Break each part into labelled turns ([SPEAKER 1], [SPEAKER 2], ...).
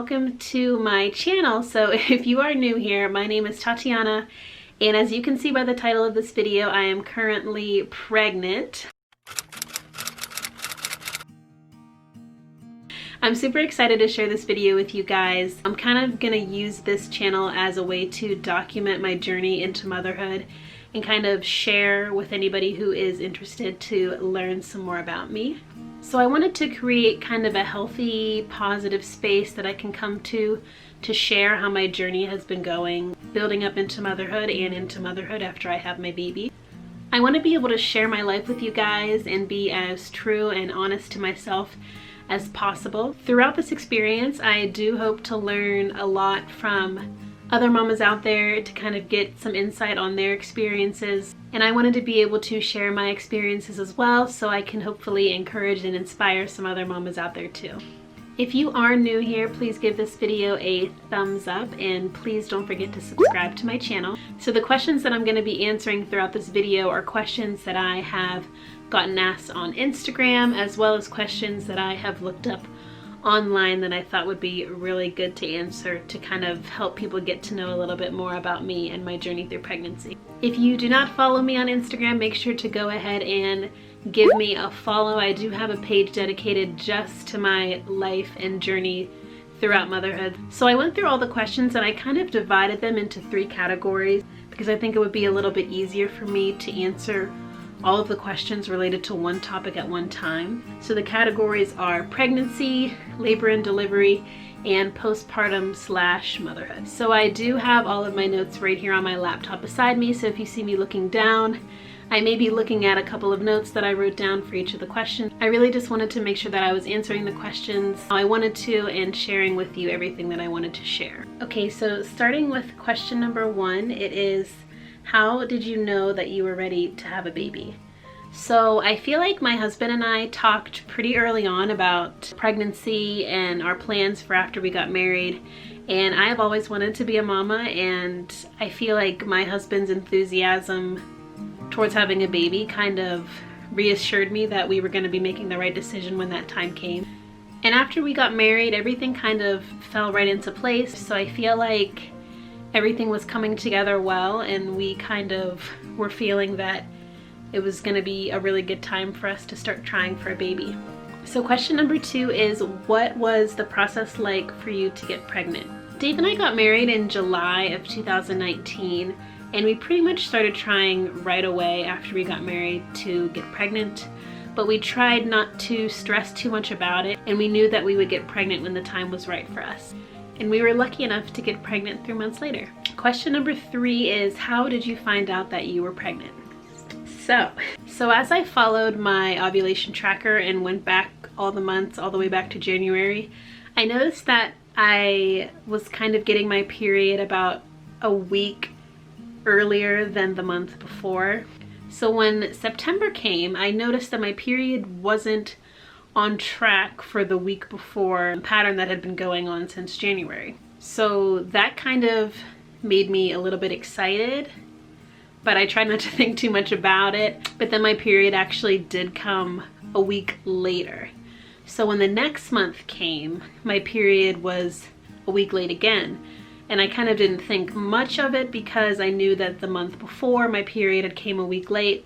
[SPEAKER 1] welcome to my channel. So if you are new here, my name is Tatiana, and as you can see by the title of this video, I am currently pregnant. I'm super excited to share this video with you guys. I'm kind of gonna use this channel as a way to document my journey into motherhood and kind of share with anybody who is interested to learn some more about me. So I wanted to create kind of a healthy, positive space that I can come to share how my journey has been going, building up into motherhood and into motherhood after I have my baby. I want to be able to share my life with you guys and be as true and honest to myself as possible. Throughout this experience, I do hope to learn a lot from other mamas out there to kind of get some insight on their experiences. And I wanted to be able to share my experiences as well, so I can hopefully encourage and inspire some other mamas out there too. If you are new here, please give this video a thumbs up and please don't forget to subscribe to my channel. So the questions that I'm going to be answering throughout this video are questions that I have gotten asked on Instagram, as well as questions that I have looked up online that I thought would be really good to answer to kind of help people get to know a little bit more about me and my journey through pregnancy. If you do not follow me on Instagram, make sure to go ahead and give me a follow. I do have a page dedicated just to my life and journey throughout motherhood. So I went through all the questions and I kind of divided them into 3 categories because I think it would be a little bit easier for me to answer all of the questions related to one topic at one time. So the categories are pregnancy, labor and delivery, and postpartum/motherhood. So I do have all of my notes right here on my laptop beside me, so if you see me looking down, I may be looking at a couple of notes that I wrote down for each of the questions. I really just wanted to make sure that I was answering the questions how I wanted to and sharing with you everything that I wanted to share. Okay, so starting with question number 1, it is, how did you know that you were ready to have a baby? So I feel like my husband and I talked pretty early on about pregnancy and our plans for after we got married. And I have always wanted to be a mama, and I feel like my husband's enthusiasm towards having a baby kind of reassured me that we were going to be making the right decision when that time came. And after we got married, everything kind of fell right into place. So I feel like everything was coming together well, and we kind of were feeling that it was going to be a really good time for us to start trying for a baby. So question number 2 is, what was the process like for you to get pregnant? Dave and I got married in July of 2019, and we pretty much started trying right away after we got married to get pregnant, but we tried not to stress too much about it, and we knew that we would get pregnant when the time was right for us. And we were lucky enough to get pregnant 3 months later. Question number 3 is, how did you find out that you were pregnant? So as I followed my ovulation tracker and went back all the months, all the way back to January, I noticed that I was kind of getting my period about a week earlier than the month before. So when September came, I noticed that my period wasn't on track for the week before pattern that had been going on since January. So that kind of made me a little bit excited, but I tried not to think too much about it. But then my period actually did come a week later. So when the next month came, my period was a week late again. And I kind of didn't think much of it because I knew that the month before my period had came a week late.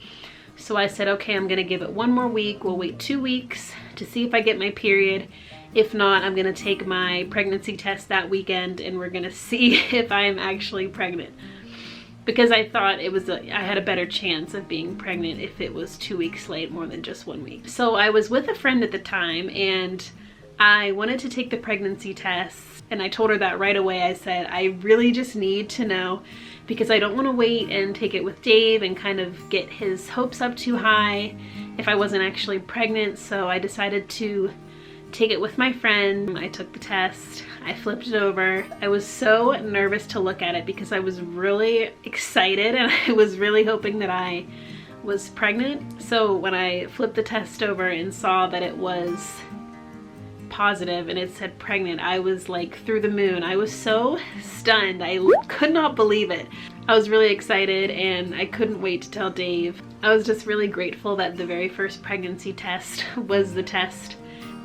[SPEAKER 1] So I said, okay, I'm gonna give it 1 more week. We'll wait 2 weeks to see if I get my period. If not, I'm gonna take my pregnancy test that weekend and we're gonna see if I am actually pregnant. Because I thought I had a better chance of being pregnant if it was 2 weeks late more than just 1 week. So I was with a friend at the time, and I wanted to take the pregnancy test, and I told her that right away. I said, I really just need to know, because I don't want to wait and take it with Dave and kind of get his hopes up too high if I wasn't actually pregnant. So I decided to take it with my friend. I took the test, I flipped it over. I was so nervous to look at it because I was really excited and I was really hoping that I was pregnant. So when I flipped the test over and saw that it was positive and it said pregnant, I was like through the moon. I was so stunned. I could not believe it. I was really excited and I couldn't wait to tell Dave. I was just really grateful that the very first pregnancy test was the test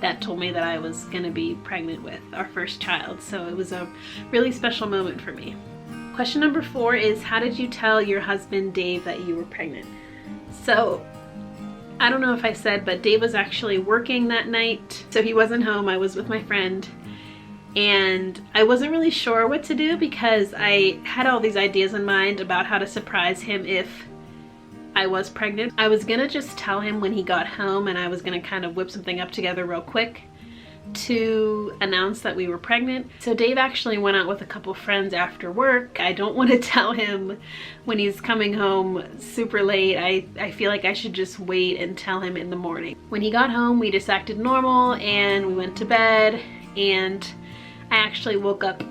[SPEAKER 1] that told me that I was gonna be pregnant with our first child. So it was a really special moment for me. Question number 4 is, how did you tell your husband Dave that you were pregnant? So I don't know if I said, but Dave was actually working that night, so he wasn't home. I was with my friend, and I wasn't really sure what to do because I had all these ideas in mind about how to surprise him if I was pregnant. I was gonna just tell him when he got home, and I was gonna kind of whip something up together real quick to announce that we were pregnant. So Dave actually went out with a couple friends after work. I don't want to tell him when he's coming home super late. I feel like I should just wait and tell him in the morning. When he got home, we just acted normal and we went to bed, and I actually woke up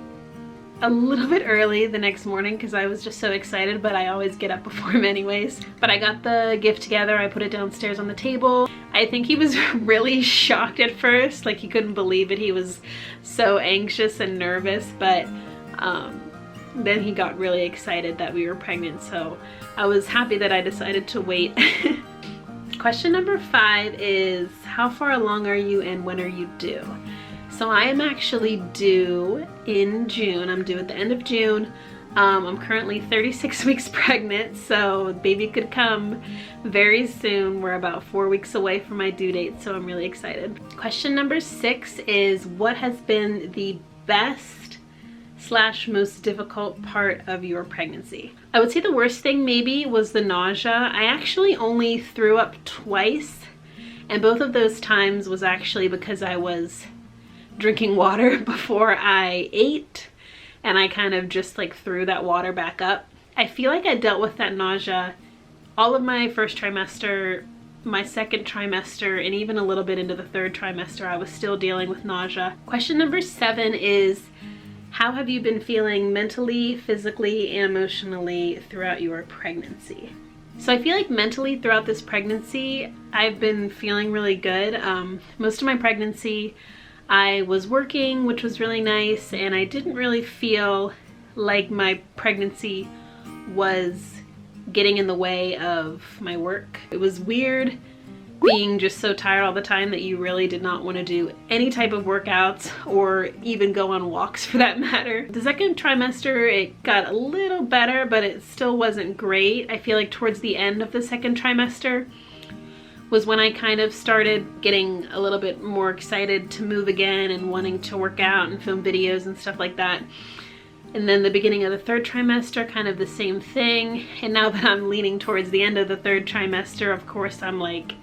[SPEAKER 1] a little bit early the next morning because I was just so excited, but I always get up before him anyways. But I got the gift together, I put it downstairs on the table. I think he was really shocked at first, like he couldn't believe it. He was so anxious and nervous, but then he got really excited that we were pregnant, so I was happy that I decided to wait. Question number 5 is, how far along are you and when are you due? So I am actually due in June. I'm due at the end of June. I'm currently 36 weeks pregnant, so baby could come very soon. We're about 4 weeks away from my due date, so I'm really excited. Question number 6 is, what has been the best / most difficult part of your pregnancy? I would say the worst thing maybe was the nausea. I actually only threw up twice, and both of those times was actually because I was drinking water before I ate, and I kind of just like threw that water back up. I feel like I dealt with that nausea all of my first trimester, my second trimester, and even a little bit into the third trimester. I was still dealing with nausea. Question number 7 is, how have you been feeling mentally, physically, and emotionally throughout your pregnancy? So I feel like mentally throughout this pregnancy, I've been feeling really good. Most of my pregnancy, I was working, which was really nice, and I didn't really feel like my pregnancy was getting in the way of my work. It was weird being just so tired all the time that you really did not want to do any type of workouts or even go on walks for that matter. The second trimester, it got a little better, but it still wasn't great. I feel like towards the end of the second trimester was when I kind of started getting a little bit more excited to move again and wanting to work out and film videos and stuff like that. And then the beginning of the third trimester, kind of the same thing. And now that I'm leaning towards the end of the third trimester, of course I'm like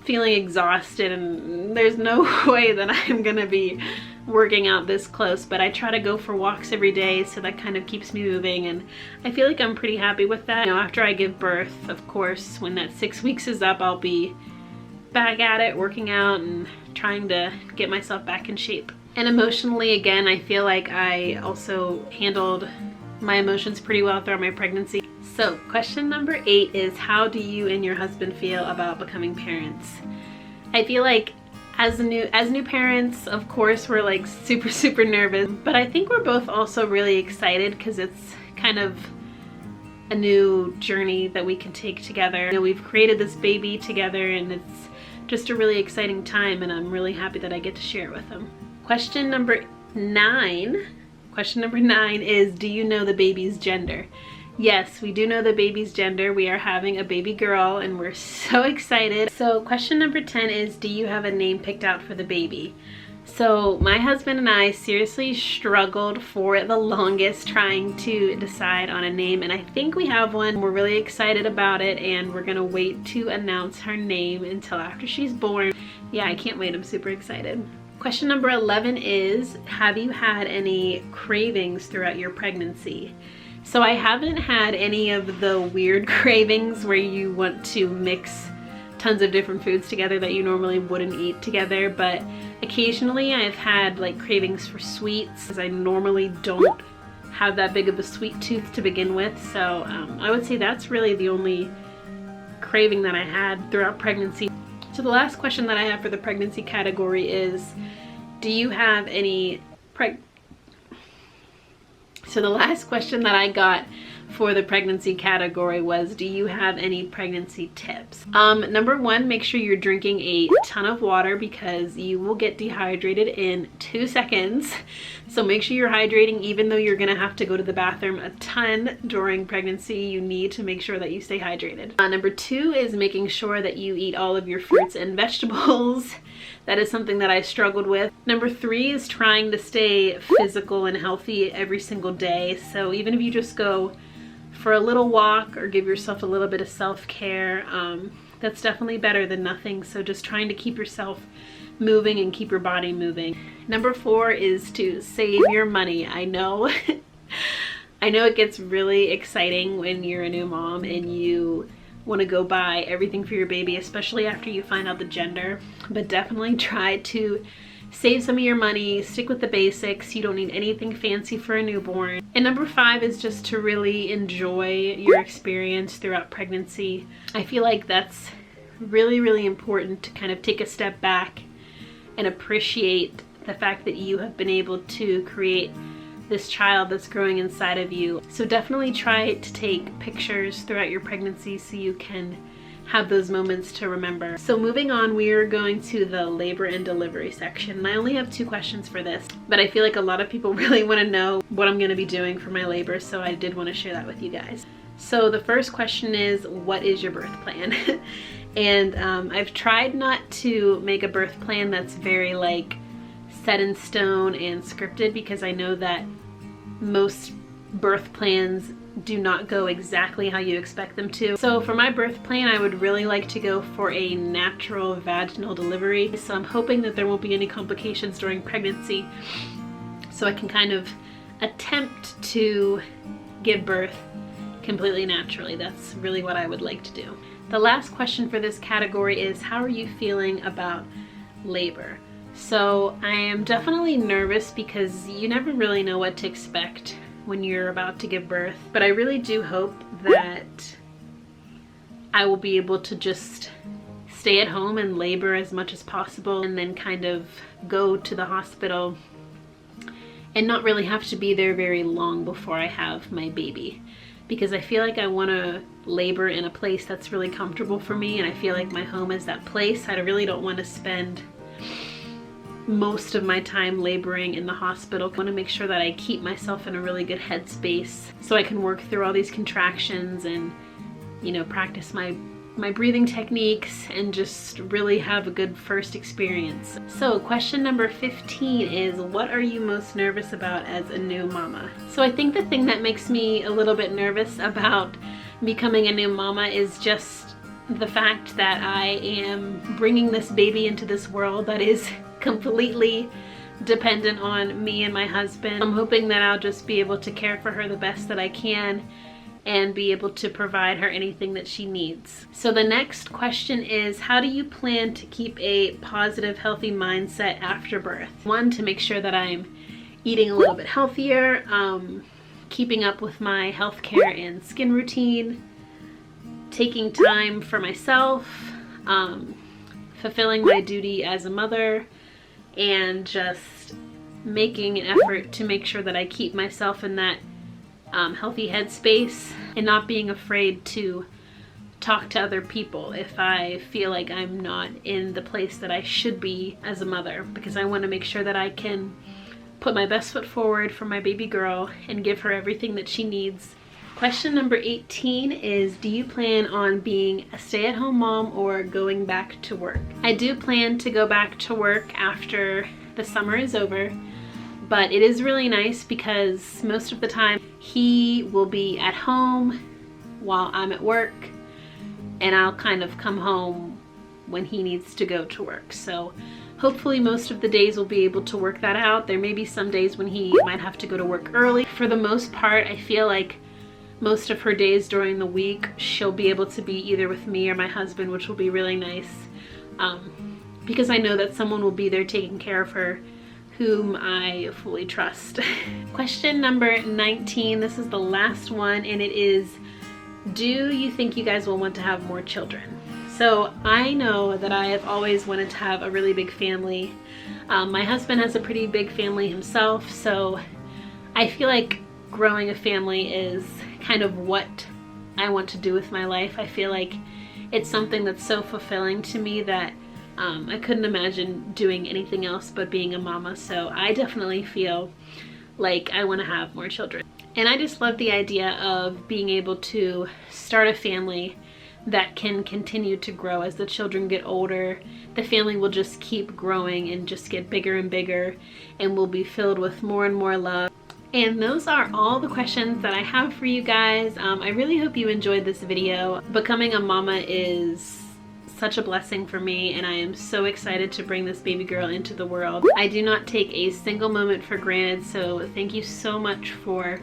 [SPEAKER 1] feeling exhausted, and there's no way that I'm gonna be working out this close, but I try to go for walks every day, so that kind of keeps me moving, and I feel like I'm pretty happy with that. You know, after I give birth, of course, when that 6 weeks is up, I'll be back at it, working out and trying to get myself back in shape. And emotionally, again, I feel like I also handled my emotions pretty well throughout my pregnancy. So question number 8 is, how do you and your husband feel about becoming parents? I feel like as new parents, of course, we're like super nervous, but I think we're both also really excited because it's kind of a new journey that we can take together. You know, we've created this baby together, and it's just a really exciting time, and I'm really happy that I get to share it with him. Question number 9 is, do you know the baby's gender? Yes, we do know the baby's gender. We are having a baby girl, and we're so excited. So question number 10 is, do you have a name picked out for the baby? So my husband and I seriously struggled for the longest trying to decide on a name, and I think we have one. We're really excited about it, and we're gonna wait to announce her name until after she's born. Yeah, I can't wait. I'm super excited. Question number 11 is, have you had any cravings throughout your pregnancy? So I haven't had any of the weird cravings where you want to mix tons of different foods together that you normally wouldn't eat together, but occasionally I've had like cravings for sweets, because I normally don't have that big of a sweet tooth to begin with. So I would say that's really the only craving that I had throughout pregnancy. So the last question that I have for the pregnancy category is, do you have any So the last question that I got for the pregnancy category was, do you have any pregnancy tips? Number one, make sure you're drinking a ton of water because you will get dehydrated in 2 seconds. So make sure you're hydrating, even though you're gonna have to go to the bathroom a ton during pregnancy. You need to make sure that you stay hydrated. Number two is making sure that you eat all of your fruits and vegetables. That is something that I struggled with. Number three is trying to stay physical and healthy every single day. So even if you just go for a little walk or give yourself a little bit of self-care, that's definitely better than nothing. So just trying to keep yourself moving and keep your body moving. Number four is to save your money. I know I know it gets really exciting when you're a new mom and you want to go buy everything for your baby, especially after you find out the gender, but definitely try to save some of your money, stick with the basics. You don't need anything fancy for a newborn. And number five is just to really enjoy your experience throughout pregnancy. I feel like that's really, really important to kind of take a step back and appreciate the fact that you have been able to create this child that's growing inside of you. So definitely try to take pictures throughout your pregnancy so you can have those moments to remember. So moving on, we are going to the labor and delivery section. And I only have 2 questions for this, but I feel like a lot of people really want to know what I'm going to be doing for my labor, so I did want to share that with you guys. So the first question is, what is your birth plan? And I've tried not to make a birth plan that's very like set in stone and scripted, because I know that most birth plans do not go exactly how you expect them to. So for my birth plan, I would really like to go for a natural vaginal delivery. So I'm hoping that there won't be any complications during pregnancy, so I can kind of attempt to give birth completely naturally. That's really what I would like to do. The last question for this category is, how are you feeling about labor? So I am definitely nervous because you never really know what to expect when you're about to give birth, but I really do hope that I will be able to just stay at home and labor as much as possible, and then kind of go to the hospital and not really have to be there very long before I have my baby, because I feel like I want to labor in a place that's really comfortable for me, and I feel like my home is that place. I really don't want to spend most of my time laboring in the hospital. I want to make sure that I keep myself in a really good headspace so I can work through all these contractions and, you know, practice my breathing techniques and just really have a good first experience. So question number 15 is, what are you most nervous about as a new mama? So I think the thing that makes me a little bit nervous about becoming a new mama is just the fact that I am bringing this baby into this world that is completely dependent on me and my husband. I'm hoping that I'll just be able to care for her the best that I can and be able to provide her anything that she needs. So the next question is, how do you plan to keep a positive, healthy mindset after birth? One, to make sure that I'm eating a little bit healthier, keeping up with my healthcare and skin routine, taking time for myself, fulfilling my duty as a mother, and just making an effort to make sure that I keep myself in that healthy headspace and not being afraid to talk to other people if I feel like I'm not in the place that I should be as a mother, because I want to make sure that I can put my best foot forward for my baby girl and give her everything that she needs. Question number 18 is, do you plan on being a stay-at-home mom or going back to work? I do plan to go back to work after the summer is over, but it is really nice because most of the time he will be at home while I'm at work, and I'll kind of come home when he needs to go to work. So hopefully most of the days we'll be able to work that out. There may be some days when he might have to go to work early. For the most part, I feel like most of her days during the week she'll be able to be either with me or my husband, which will be really nice, because I know that someone will be there taking care of her whom I fully trust. Question number 19, this is the last one, and it is, do you think you guys will want to have more children? So I know that I have always wanted to have a really big family. My husband has a pretty big family himself, so I feel like growing a family is kind of what I want to do with my life. I feel like it's something that's so fulfilling to me that I couldn't imagine doing anything else but being a mama. So I definitely feel like I want to have more children. And I just love the idea of being able to start a family that can continue to grow as the children get older. The family will just keep growing and just get bigger and bigger, and will be filled with more and more love. And those are all the questions that I have for you guys. I really hope you enjoyed this video. Becoming a mama is such a blessing for me, and I am so excited to bring this baby girl into the world. I do not take a single moment for granted, so thank you so much for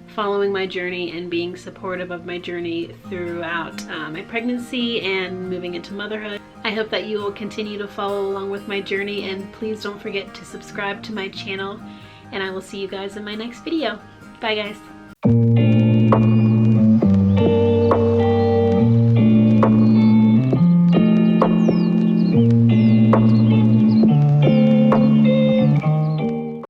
[SPEAKER 1] following my journey and being supportive of my journey throughout my pregnancy and moving into motherhood. I hope that you will continue to follow along with my journey, and please don't forget to subscribe to my channel, and I will see you guys in my next video. Bye guys.